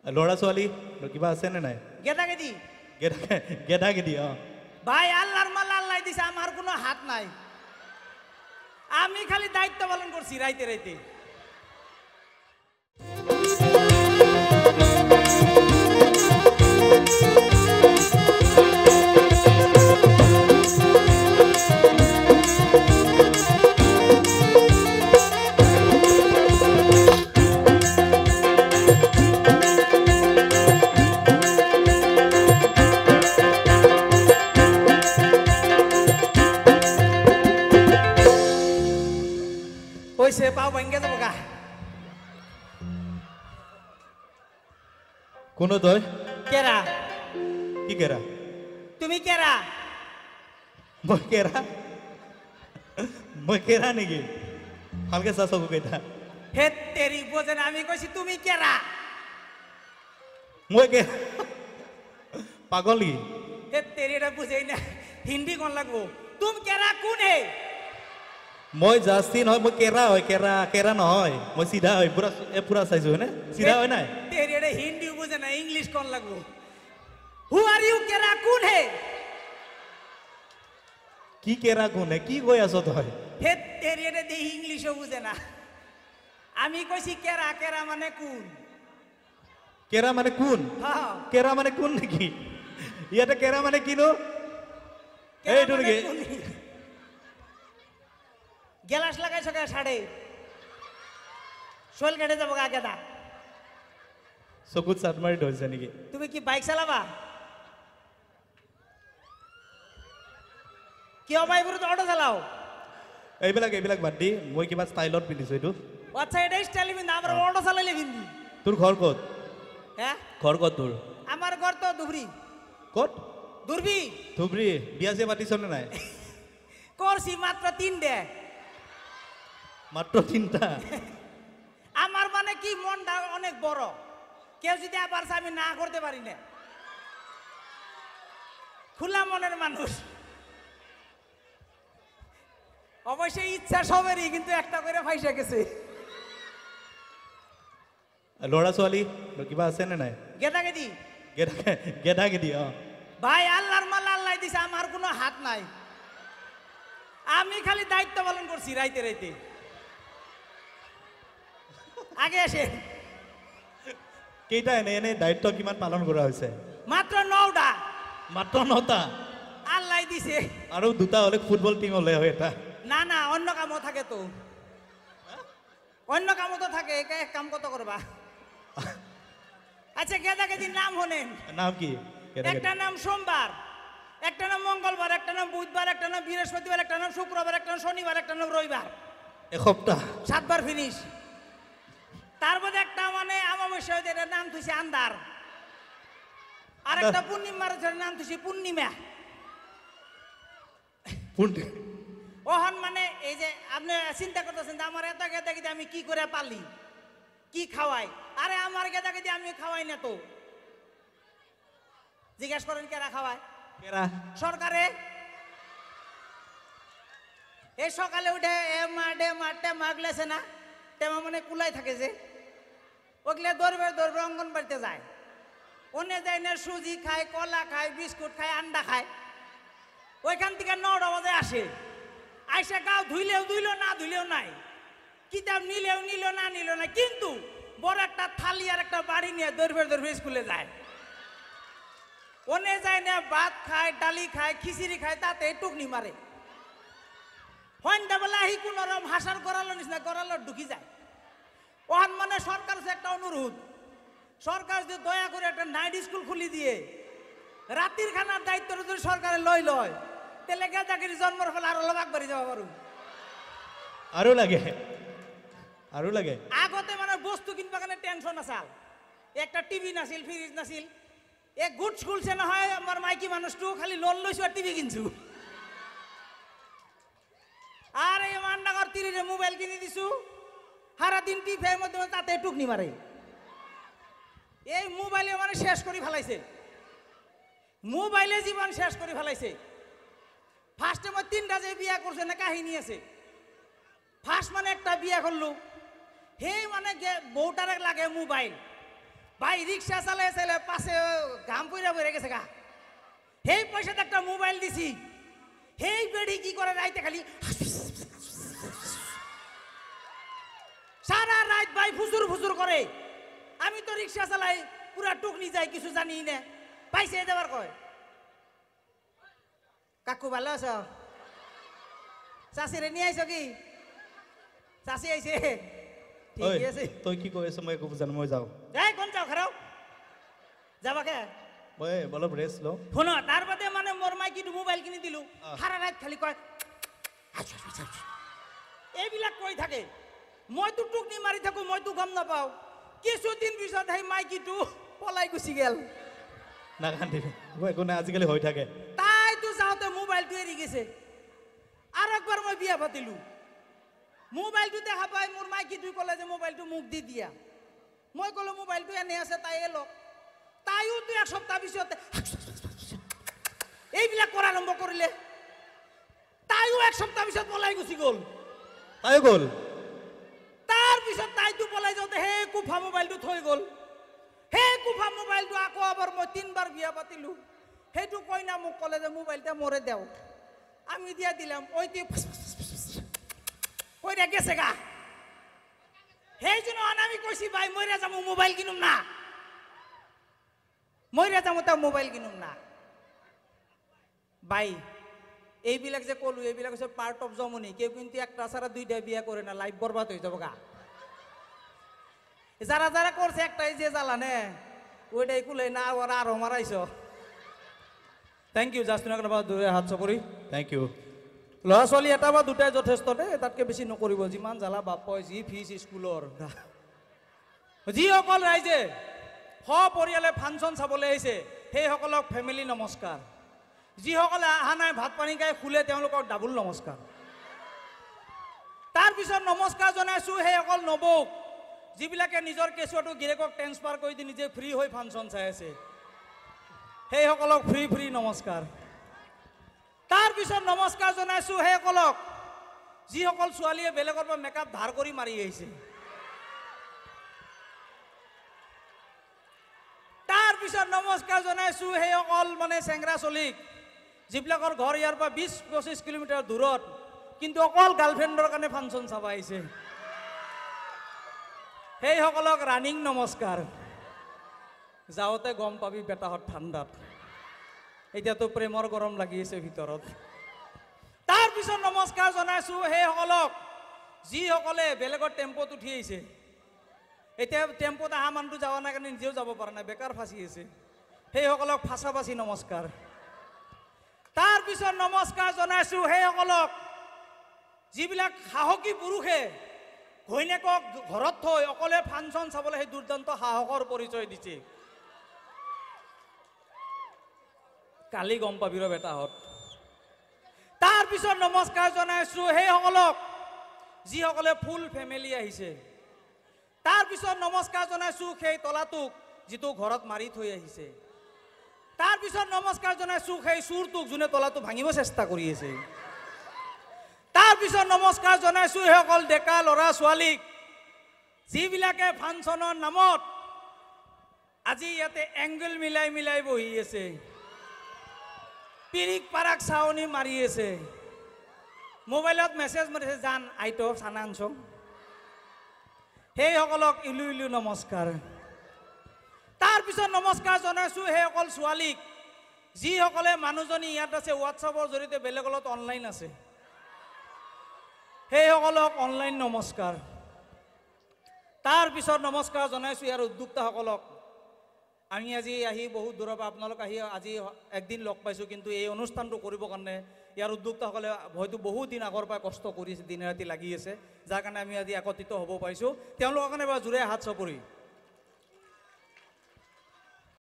ল'ৰা ছোৱালী কিবা আছে নে নাই? গেদা গেদি গেদা গেদি ভাই আল্লাহর মাল আল্লাহ দিছে, আমার কোনো হাত নাই। আমি খালি দায়িত্ব পালন করছি রাইতে রাইতে। সে পাও ভাঙ্গে যাবো গা। কোন তই? কেরা? কি কেরা? তুমি কেরা? মই কেরা? মই কেরা নেকি? ভালকে চা চকু কেইটা। হে তেরি বোঝেন, আমি কইছি তুমি কেরা? মই কেরা? পাগল কি? হে তেরি, এটা বুঝেই না, হিন্দি কোন লাগবো। তুমি কেরা কোন হে? মই জাস্তি নহয়, মই কেরা হয়। কেরা কেরা নহয়, মই সিধা হয়। পুরা চাইছো হয়নে? সিধা হয় নাই? তেরি এটা হিন্দি বুঝে না, ইংলিশ কোন লাগবো। হু আর ইউ? কেরা কোন হে? কি কেরা কোন হে? কি কই আছো তই? হে তেরি, এটা দেখি ইংলিশও বুঝে না। আমি কইছি কেরা, কেরা মানে কোন। কেরা মানে কোন? হ্যাঁ, কেরা মানে কোন নাকি? ইয়াতে কেরা মানে কিনো? এইটো নাকি? গেলাস লাগাইছ কে সাড়ে? শোল কেটে যাবো গা গেদা। চকুত চাট মাৰি ধৰিছে নেকি? তুমি কি বাইক চালাবা? কিয় বাইবুর তো অটো চালাও? এইবিলাক বাদ দি মই কিবা ষ্টাইলত পিন্ধিছো এইটো। আচ্ছা, এটা স্টাইল পিন্ধা, আমরা অটো চালাইলে পিন্ধি। তোৰ ঘৰ ক'ত? হ্যাঁ, ঘৰ ক'ত তোৰ? আমাৰ ঘৰ তো ধুবৰি। ক'ত? ধুবৰি। ধুবুৰী। বিয়া চিয়া পাতিছ নে নাই? কৰছি মাত্ৰ 3টে। মাত্ৰ 3টা? আমার মানে কি মনটা অনেক বড়, কেউ যদি আবার আমি না করতে পারি না। খোলা মনের মানুষ। অবশ্যই ইচ্ছা সবেরই, কিন্তু একটা করে ফাইসা গেছে। ল'ৰা ছোৱালী কিবা আছে নে নাই? গেদা গেদি গেদা গেদি ভাই আল্লাহর মাল আল্লাহ দিছে, আমার কোনো হাত নাই। আমি খালি দায়িত্ব পালন করছি রাইতে রাইতে। আগে আসে। কেইটা এনে দায়িত্ব কিমান পালন কৰা হৈছে? মাত্ৰ 9টা। মাত্ৰ 9টা? আল্লাহ দিছে। আৰু 2টা হলে ফুটবল টিম হলে হয় এটা। না না, অন্য কামও থাকে তো। অন্য কামও তো থাকে, এক কাম কত করবা? আচ্ছা, গেদা গেদির নাম হনেন। নাম কি? একটা নাম সোমবার, একটা নাম মঙ্গলবার, একটা নাম বুধবার, একটা নাম বৃহস্পতিবার, একটা নাম শুক্রবার, একটা নাম শনিবার, একটা নাম রবিবার। এসপ্তাহ 7 বার ফিনিশ। তার মধ্যে একটা মানে অমাবস্যা, এটার নাম তুইছে আন্দার। আর একটা পূর্ণিমার নাম তুইছে পূর্ণিমা। ওহন মানে এই যে আপনি চিন্তা করতেছেন যে আমার এত গেদা গেদি আমি কি করে পালি, কি খাওয়াই? আরে আমার গেদা গেদি আমি খাওয়াই না তো। জিজ্ঞাসা করেন কেরা খাওয়ায়? কেরা? সরকারে। এই সকালে উঠে মাঠে মাগলেছে না, তেমন মানে কুলাই থাকে যে, ওগুলো দৌড়বে অঙ্গনবাড়িতে যায়। ওনে যায় না, সুজি খায়, কলা খায়, বিস্কুট খায়, আন্ডা খায়। ওইখান থেকে 9টা বাজে আসে। আইসা গাও ধুইলেও না ধুইলেও নাই, কিতাব নিলেও না নাই, কিন্তু বড় একটা থালি আর একটা বাড়ি নিয়ে দৌড়বে স্কুলে যায়। ওনে যায় না, ভাত খায়, ডালি খায়, খিচুড়ি খায়, তাতে টুকনি মারে। সন্ধ্যাবেলা আহি কোনোরকম হাসার গড়ালো নিস না, গড়ালো ঢুকি যায়। ওখান মানে সরকার একটা অনুরোধ, সরকার যদি দয়া করে একটা নাইট স্কুল খুলি দিয়ে রাতের খানার দায়িত্ব যদি সরকারে লয়, তাহলে গেদাগিরি জন্মের ফলে আরো লাভ বাড়ি যাওয়া পারু। আরো লাগে। আগতে মানে বস্তু কিনবা কারণে টেনশন আসাল, একটা টিভি নাছিল, ফ্রিজ নাছিল। এক গুড স্কুল সে না হয় আমার মাইকি মানুষটু খালি লোন লইছু আর টিভি কিনছু। আর এই মান্নাগর 3 মোবাইল কিনে দিছু, সারাদিন টিভির মধ্যে তাতে টুকনি মারে। এই মোবাইলে মানে শেষ করে ফেলাইছে, মোবাইলে জীবন শেষ করে ফেলাইছে। ফার্স্টে মই 3টা যে বিয়া করছে না কাহিনী আছে। ফার্স্ট মানে একটা বিয়া করলো, হে মানে বউটারে লাগে মোবাইল, ভাই রিক্সা চালাই চাইলে পাশে ঘাম পইরা পড়ে গেছে গা সেই পয়সাতে একটা মোবাইল দিছি সেই বেড়ি কি করে রাইতে খালি সারা রাত ভাই ফুসুর ফুসুর করে আমি তো রিক্সা চালাই পুরা টুকনি যাই কিছু জানি না পাইছে যাবার কয় কাকু ভালো আছো চাষিরে নিয়ে আইছো কি চাষি আইছে ঐ ঠিক আছে তই কি কৈ আছ মই একো বুজা নাই মই যাওঁ এই কোন যাও খারাপ যাবা কে মই অলপ ৰেষ্ট লওঁ শুনো তার বাদে মানে মোর মাইকিটো মোবাইল কিনি দিলু সারা রাত খালি কয় এইবিলাক কৈ থাকে মই তো টুকনি মারি থাকো মই তো গম নাপাও কিছুদিন পিছত সেই মাইকিটো পলাই গুচি গেল নাকান্দিবি মই একো নাই আজিকালি হৈ থাকে তাই তো যাওঁতে মোবাইলটো এৰি গেছে আর একবার মই বিয়া পাতিলু মোবাইলটো দেখা পাই মোর মাইকিটো কলে যে মোবাইলটো মুখ দি দিয়া মই কলো মোবাইলটো এনে আছে তাই এলো তাইও তো এক সপ্তাহ পিছতে এইবিলাক কৰা আৰম্ভ কৰিলে তাইও এক সপ্তাহ পিছত পলাই গুচি গ'ল তাইও গ'ল তাৰ পিছত তাইতো পলাই যাওঁতে সেই কুফা মোবাইলটো থৈ গ'ল সেই কুফা মোবাইলটো আকৌ আবার মই 3 বাৰ বিয়া পাতিলো সেইটো কইনা মোক কলে যে মোবাইলটা মরে দেও আমি দিয়া দিলাম ওইতে কইরা গেছে গা সেই জন্য আমি কইছি ভাই মরে যাবো মোবাইল কিনুম না মরে যাবো তা মোবাইল কিনুম না ভাই এইবিলাক যে কলু এইবিলাক হচ্ছে পার্ট অফ জমনি কেউ কিন্তু একটা ছাড়া দুইটা বিয়া করে না লাইফ বরবাদ হয়ে যাবো গা যারা যারা করছে একটাই যে জ্বালানে ওইটাই কুলে না ওরা আরো মারাইছ থ্যাংক ইউ জাস্ট দূরে হাত চাপৰি থেংক ইউ ল'ৰা ছোৱালী এটা বা দুটাই যথেষ্ট দে তাতকে বেছি নকৰিব যিমান জ্বালা বাপ যি ফিজ স্কুলৰ যিসকল ৰাইজে সপৰিয়ালে ফাংচন চাবলৈ আহিছে সেইসকলক ফেমিলি নমস্কাৰ যিসকলে অহা নাই ভাত পানী খাই শুলে তেওঁলোকক ডাবুল নমস্কাৰ তাৰপিছত নমস্কাৰ জনাইছোঁ সেইসকল নবৌক যিবিলাকে নিজৰ কেঁচুৱাটো গিৰেকক ট্ৰেন্সফাৰ কৰি দি নিজে ফ্ৰী হৈ ফাংচন চাই আছে সেইসকলক ফ্ৰী ফ্ৰী নমস্কাৰ তাৰপিছত নমস্কাৰ জনাইছোঁ সেইসকলক যিসকল ছোৱালীয়ে বেলেগৰ পৰা মেকআপ ধাৰ কৰি মাৰি আহিছে তাৰপিছত নমস্কাৰ জনাইছোঁ সেইসকল মানে চেংৰা চলিক যিবিলাকৰ ঘৰ ইয়াৰ পৰা 20-25 কিলোমিটাৰ দূৰত কিন্তু অকল গাৰ্লফ্ৰেণ্ডৰ কাৰণে ফাংচন চাব আহিছে সেইসকলক ৰানিং নমস্কাৰ যাওঁতে গম পাবি বেটাহঁত ঠাণ্ডাত এতিয়াতো প্ৰেমৰ গৰম লাগি আছে ভিতৰত তাৰপিছত নমস্কাৰ জনাইছোঁ সেইসকলক যিসকলে বেলেগৰ টেম্পোত উঠি আহিছে এতিয়া টেম্পোত অহা মানুহটো যাব নাই কাৰণে নিজেও যাব পৰা নাই বেকাৰ ফাঁচি আছে সেইসকলক ফাঁচা বাচি নমস্কাৰ তাৰপিছত নমস্কাৰ জনাইছোঁ সেইসকলক যিবিলাক সাহসী পুৰুষে ঘৈণীয়েকক ঘৰত থৈ অকলে ফাংচন চাবলৈ সেই দুৰ্দান্ত সাহসৰ পৰিচয় দিছে কালি গম পাবি ৰ বেটাহঁত তাৰপিছত নমস্কাৰ জনাইছোঁ সেইসকলক যিসকলে ফুল ফেমিলি আহিছে তাৰপিছত নমস্কাৰ জনাইছোঁ সেই তলাটোক যিটো ঘৰত মাৰি থৈ আহিছে তাৰপিছত নমস্কাৰ জনাইছোঁ সেই চুৰটোক যোনে তলাটো ভাঙিব চেষ্টা কৰি আছে তাৰপিছত নমস্কাৰ জনাইছোঁ সেইসকল ডেকা ল'ৰা ছোৱালীক যিবিলাকে ফাংচনৰ নামত আজি ইয়াতে এংগল মিলাই মিলাই বহি আছে পিৰিক পাৰাক চাউনি মাৰি আছে মোবাইলত মেছেজ মাৰিছে জান আইটো চানা আনছ সেইসকলক ইলু ইলু নমস্কাৰ তাৰপিছত নমস্কাৰ জনাইছোঁ সেইসকল ছোৱালীক যিসকলে মানুহজনী ইয়াত আছে হোৱাটছআপৰ জৰিয়তে বেলেগৰ লগত অনলাইন আছে সেইসকলক অনলাইন নমস্কাৰ তাৰপিছত নমস্কাৰ জনাইছোঁ ইয়াৰ উদ্যোক্তাসকলক আমি আজি আহি বহুত দূৰৰ পৰা আপোনালোক আহি আজি একদিন লগ পাইছোঁ কিন্তু এই অনুষ্ঠানটো কৰিবৰ কাৰণে ইয়াৰ উদ্যোক্তাসকলে হয়তো বহুত দিন আগৰ পৰা কষ্ট কৰি আছে দিনে ৰাতি লাগি আছে যাৰ কাৰণে আমি আজি একত্ৰিত হ'ব পাৰিছোঁ তেওঁলোকৰ কাৰণে জোৰে হাত চাপৰি